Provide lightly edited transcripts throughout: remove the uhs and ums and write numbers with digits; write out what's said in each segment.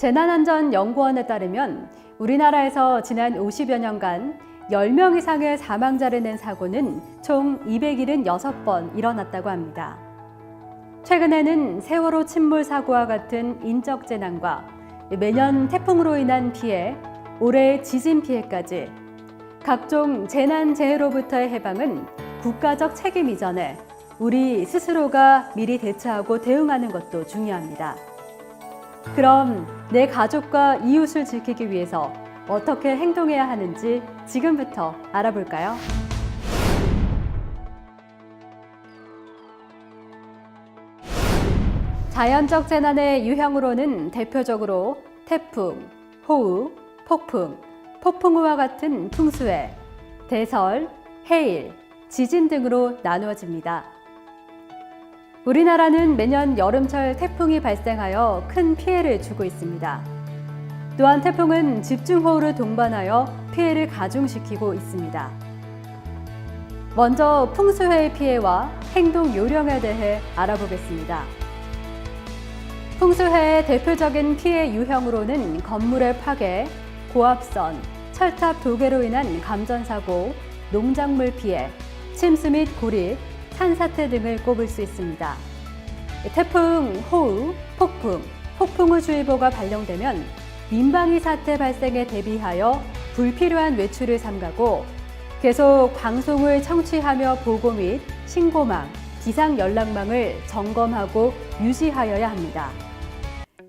재난안전연구원에 따르면 우리나라에서 지난 50여 년간 10명 이상의 사망자를 낸 사고는 총 276번 일어났다고 합니다. 최근에는 세월호 침몰 사고와 같은 인적 재난과 매년 태풍으로 인한 피해, 올해 지진 피해까지 각종 재난 재해로부터의 해방은 국가적 책임 이전에 우리 스스로가 미리 대처하고 대응하는 것도 중요합니다. 그럼 내 가족과 이웃을 지키기 위해서 어떻게 행동해야 하는지 지금부터 알아볼까요? 자연적 재난의 유형으로는 대표적으로 태풍, 호우, 폭풍, 폭풍우와 같은 풍수해, 대설, 해일, 지진 등으로 나누어집니다. 우리나라는 매년 여름철 태풍이 발생하여 큰 피해를 주고 있습니다. 또한 태풍은 집중호우를 동반하여 피해를 가중시키고 있습니다. 먼저 풍수해의 피해와 행동 요령에 대해 알아보겠습니다. 풍수해의 대표적인 피해 유형으로는 건물의 파괴, 고압선, 철탑 도괴로 인한 감전사고, 농작물 피해, 침수 및 고립, 산사태 등을 꼽을 수 있습니다. 태풍, 호우, 폭풍, 폭풍우주의보가 발령되면 민방위 사태 발생에 대비하여 불필요한 외출을 삼가고 계속 방송을 청취하며 보고 및 신고망, 비상연락망을 점검하고 유지하여야 합니다.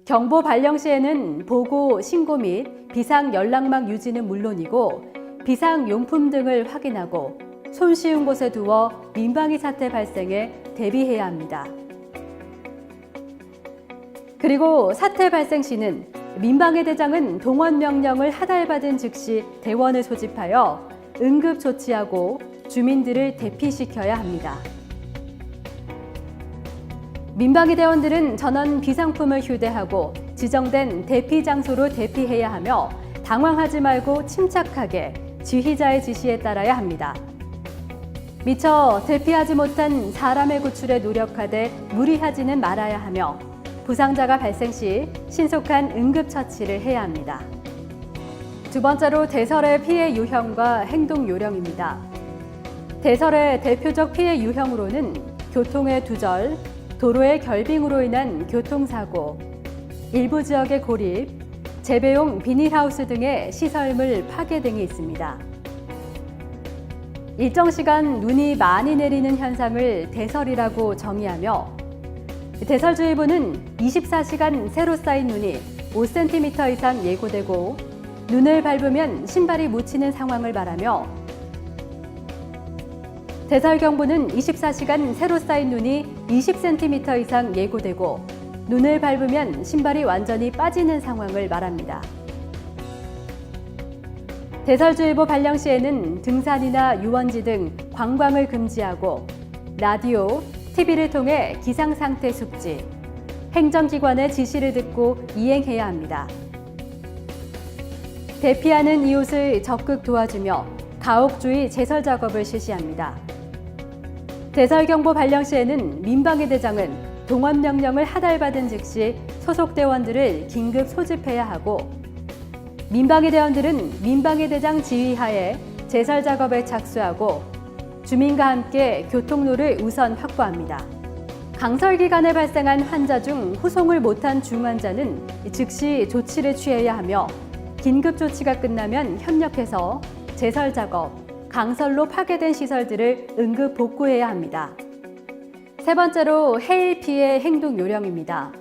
경보 발령 시에는 보고, 신고 및 비상연락망 유지는 물론이고 비상용품 등을 확인하고 손쉬운 곳에 두어 민방위 사태 발생에 대비해야 합니다. 그리고 사태 발생 시는 민방위 대장은 동원 명령을 하달받은 즉시 대원을 소집하여 응급 조치하고 주민들을 대피시켜야 합니다. 민방위 대원들은 전원 비상품을 휴대하고 지정된 대피 장소로 대피해야 하며 당황하지 말고 침착하게 지휘자의 지시에 따라야 합니다. 미처 대피하지 못한 사람의 구출에 노력하되 무리하지는 말아야 하며 부상자가 발생 시 신속한 응급처치를 해야 합니다. 두 번째로 대설의 피해 유형과 행동 요령입니다. 대설의 대표적 피해 유형으로는 교통의 두절, 도로의 결빙으로 인한 교통사고, 일부 지역의 고립, 재배용 비닐하우스 등의 시설물 파괴 등이 있습니다. 일정 시간 눈이 많이 내리는 현상을 대설이라고 정의하며 대설주의보는 24시간 새로 쌓인 눈이 5cm 이상 예고되고 눈을 밟으면 신발이 묻히는 상황을 말하며 대설경보는 24시간 새로 쌓인 눈이 20cm 이상 예고되고 눈을 밟으면 신발이 완전히 빠지는 상황을 말합니다. 대설주의보 발령 시에는 등산이나 유원지 등 관광을 금지하고 라디오, TV를 통해 기상상태 숙지, 행정기관의 지시를 듣고 이행해야 합니다. 대피하는 이웃을 적극 도와주며 가혹주의 제설 작업을 실시합니다. 대설경보 발령 시에는 민방위 대장은 동원 명령을 하달받은 즉시 소속 대원들을 긴급 소집해야 하고 민방위 대원들은 민방위 대장 지휘하에 제설 작업에 착수하고 주민과 함께 교통로를 우선 확보합니다. 강설 기간에 발생한 환자 중 후송을 못한 중환자는 즉시 조치를 취해야 하며 긴급 조치가 끝나면 협력해서 제설 작업, 강설로 파괴된 시설들을 응급 복구해야 합니다. 세 번째로 해일 피해 행동 요령입니다.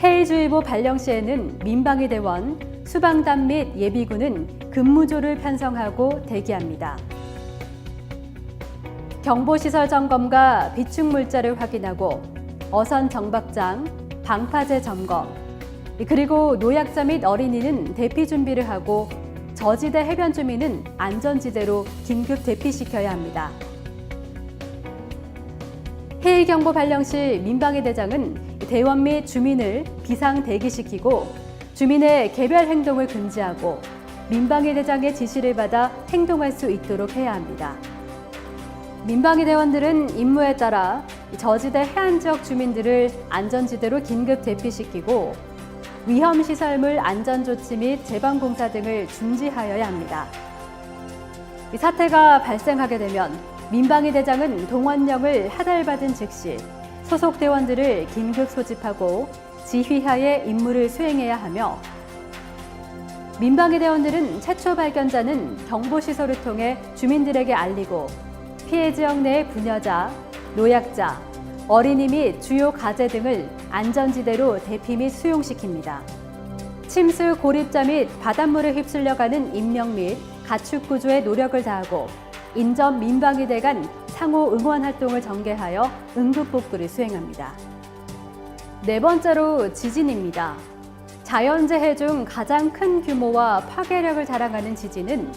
해일주의보 발령 시에는 민방위 대원, 수방단 및 예비군은 근무조를 편성하고 대기합니다. 경보시설 점검과 비축물자를 확인하고 어선 정박장, 방파제 점검, 그리고 노약자 및 어린이는 대피 준비를 하고 저지대 해변 주민은 안전지대로 긴급 대피시켜야 합니다. 해일경보 발령 시 민방위 대장은 대원 및 주민을 비상 대기시키고 주민의 개별 행동을 금지하고 민방위 대장의 지시를 받아 행동할 수 있도록 해야 합니다. 민방위 대원들은 임무에 따라 저지대 해안 지역 주민들을 안전지대로 긴급 대피시키고 위험시설물 안전조치 및 재방공사 등을 중지하여야 합니다. 이 사태가 발생하게 되면 민방위 대장은 동원령을 하달받은 즉시 소속 대원들을 긴급 소집하고 지휘하에 임무를 수행해야 하며, 민방위 대원들은 최초 발견자는 경보시설을 통해 주민들에게 알리고 피해 지역 내 부녀자, 노약자, 어린이 및 주요 가재 등을 안전지대로 대피 및 수용시킵니다. 침수 고립자 및 바닷물에 휩쓸려가는 인명 및 가축 구조에 노력을 다하고 인접 민방위대 간 상호 응원 활동을 전개하여 응급복구를 수행합니다. 네 번째로 지진입니다. 자연재해 중 가장 큰 규모와 파괴력을 자랑하는 지진은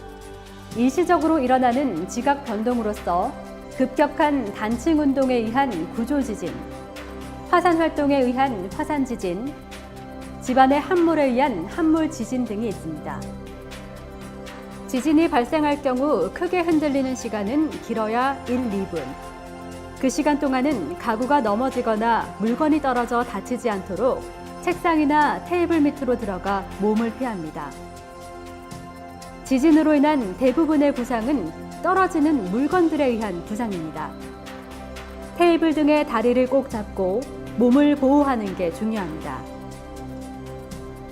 일시적으로 일어나는 지각 변동으로서 급격한 단층 운동에 의한 구조지진, 화산 활동에 의한 화산지진, 집안의 함물에 의한 함물지진 등이 있습니다. 지진이 발생할 경우 크게 흔들리는 시간은 길어야 1, 2분. 그 시간 동안은 가구가 넘어지거나 물건이 떨어져 다치지 않도록 책상이나 테이블 밑으로 들어가 몸을 피합니다. 지진으로 인한 대부분의 부상은 떨어지는 물건들에 의한 부상입니다. 테이블 등의 다리를 꼭 잡고 몸을 보호하는 게 중요합니다.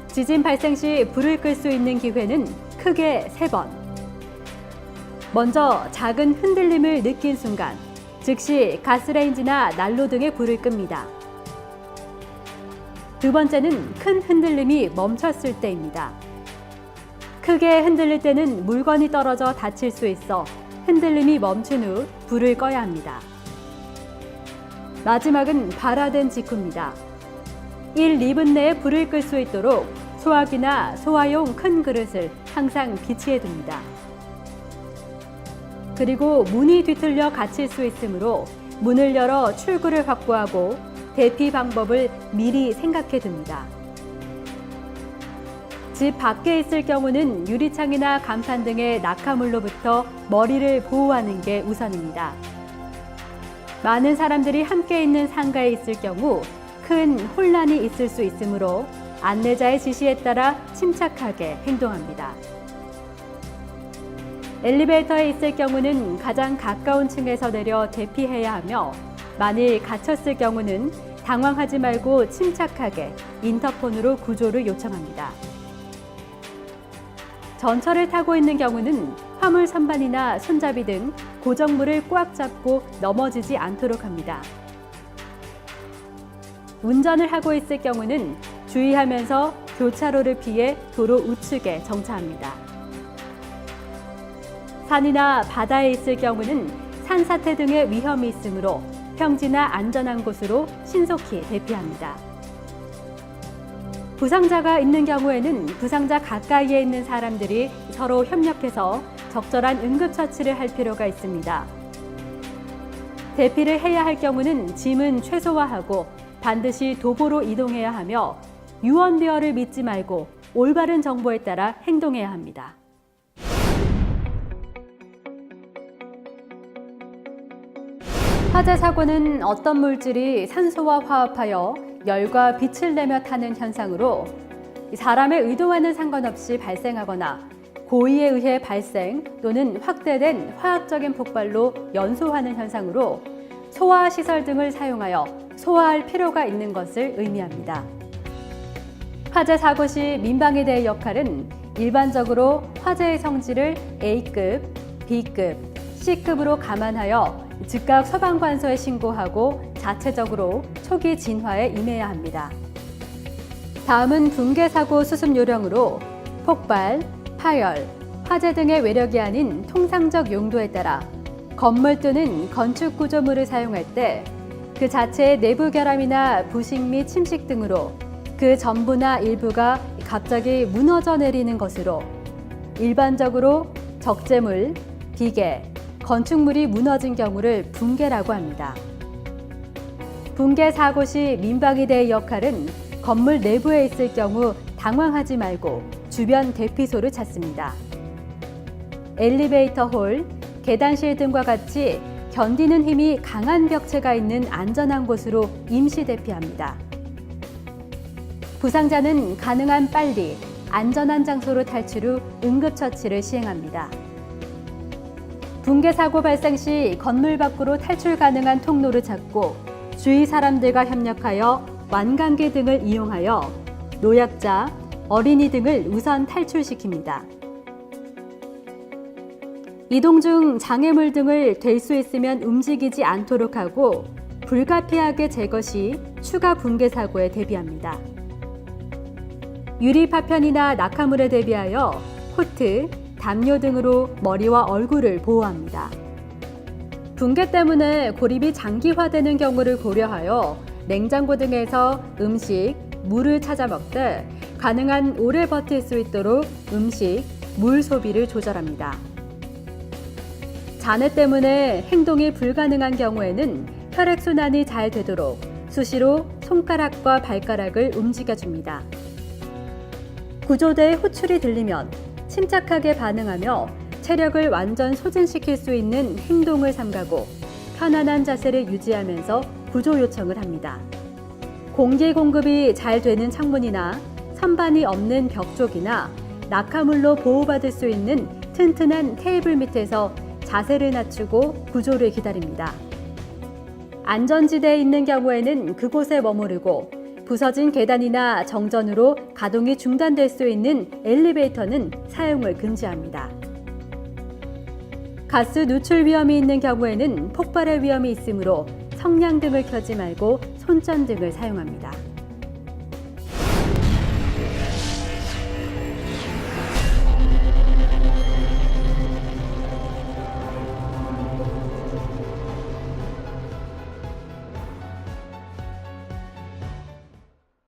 지진 발생 시 불을 끌 수 있는 기회는 크게 3번. 먼저 작은 흔들림을 느낀 순간, 즉시 가스레인지나 난로 등의 불을 끕니다. 두 번째는 큰 흔들림이 멈췄을 때입니다. 크게 흔들릴 때는 물건이 떨어져 다칠 수 있어 흔들림이 멈춘 후 불을 꺼야 합니다. 마지막은 발화된 직후입니다. 1, 2분 내에 불을 끌 수 있도록 소화기나 소화용 큰 그릇을 항상 비치해 둡니다. 그리고 문이 뒤틀려 갇힐 수 있으므로 문을 열어 출구를 확보하고 대피 방법을 미리 생각해 둡니다. 집 밖에 있을 경우는 유리창이나 간판 등의 낙하물로부터 머리를 보호하는 게 우선입니다. 많은 사람들이 함께 있는 상가에 있을 경우 큰 혼란이 있을 수 있으므로 안내자의 지시에 따라 침착하게 행동합니다. 엘리베이터에 있을 경우는 가장 가까운 층에서 내려 대피해야 하며, 만일 갇혔을 경우는 당황하지 말고 침착하게 인터폰으로 구조를 요청합니다. 전철을 타고 있는 경우는 화물 선반이나 손잡이 등 고정물을 꽉 잡고 넘어지지 않도록 합니다. 운전을 하고 있을 경우는 주의하면서 교차로를 피해 도로 우측에 정차합니다. 산이나 바다에 있을 경우는 산사태 등의 위험이 있으므로 평지나 안전한 곳으로 신속히 대피합니다. 부상자가 있는 경우에는 부상자 가까이에 있는 사람들이 서로 협력해서 적절한 응급처치를 할 필요가 있습니다. 대피를 해야 할 경우는 짐은 최소화하고 반드시 도보로 이동해야 하며, 유언비어를 믿지 말고 올바른 정보에 따라 행동해야 합니다. 화재 사고는 어떤 물질이 산소와 화합하여 열과 빛을 내며 타는 현상으로 사람의 의도와는 상관없이 발생하거나 고의에 의해 발생 또는 확대된 화학적인 폭발로 연소하는 현상으로 소화시설 등을 사용하여 소화할 필요가 있는 것을 의미합니다. 화재 사고 시 민방위대의 역할은 일반적으로 화재의 성질을 A급, B급, C급으로 감안하여 즉각 소방관서에 신고하고 자체적으로 초기 진화에 임해야 합니다. 다음은 붕괴사고 수습 요령으로 폭발, 파열, 화재 등의 외력이 아닌 통상적 용도에 따라 건물 또는 건축 구조물을 사용할 때 그 자체의 내부 결함이나 부식 및 침식 등으로 그 전부나 일부가 갑자기 무너져 내리는 것으로 일반적으로 적재물, 비계, 건축물이 무너진 경우를 붕괴라고 합니다. 붕괴 사고 시 민방위대의 역할은 건물 내부에 있을 경우 당황하지 말고 주변 대피소를 찾습니다. 엘리베이터 홀, 계단실 등과 같이 견디는 힘이 강한 벽체가 있는 안전한 곳으로 임시 대피합니다. 부상자는 가능한 빨리 안전한 장소로 탈출 후 응급처치를 시행합니다. 붕괴 사고 발생 시 건물 밖으로 탈출 가능한 통로를 찾고 주위 사람들과 협력하여 완강기 등을 이용하여 노약자, 어린이 등을 우선 탈출시킵니다. 이동 중 장애물 등을 될 수 있으면 움직이지 않도록 하고 불가피하게 제거 시 추가 붕괴 사고에 대비합니다. 유리 파편이나 낙하물에 대비하여 코트, 담요 등으로 머리와 얼굴을 보호합니다. 붕괴 때문에 고립이 장기화되는 경우를 고려하여 냉장고 등에서 음식, 물을 찾아 먹되 가능한 오래 버틸 수 있도록 음식, 물 소비를 조절합니다. 잔해 때문에 행동이 불가능한 경우에는 혈액순환이 잘 되도록 수시로 손가락과 발가락을 움직여줍니다. 구조대의 호출이 들리면 침착하게 반응하며 체력을 완전 소진시킬 수 있는 행동을 삼가고 편안한 자세를 유지하면서 구조 요청을 합니다. 공기 공급이 잘 되는 창문이나 선반이 없는 벽 쪽이나 낙하물로 보호받을 수 있는 튼튼한 테이블 밑에서 자세를 낮추고 구조를 기다립니다. 안전지대에 있는 경우에는 그곳에 머무르고 부서진 계단이나 정전으로 가동이 중단될 수 있는 엘리베이터는 사용을 금지합니다. 가스 누출 위험이 있는 경우에는 폭발의 위험이 있으므로 성냥등을 켜지 말고 손전등을 사용합니다.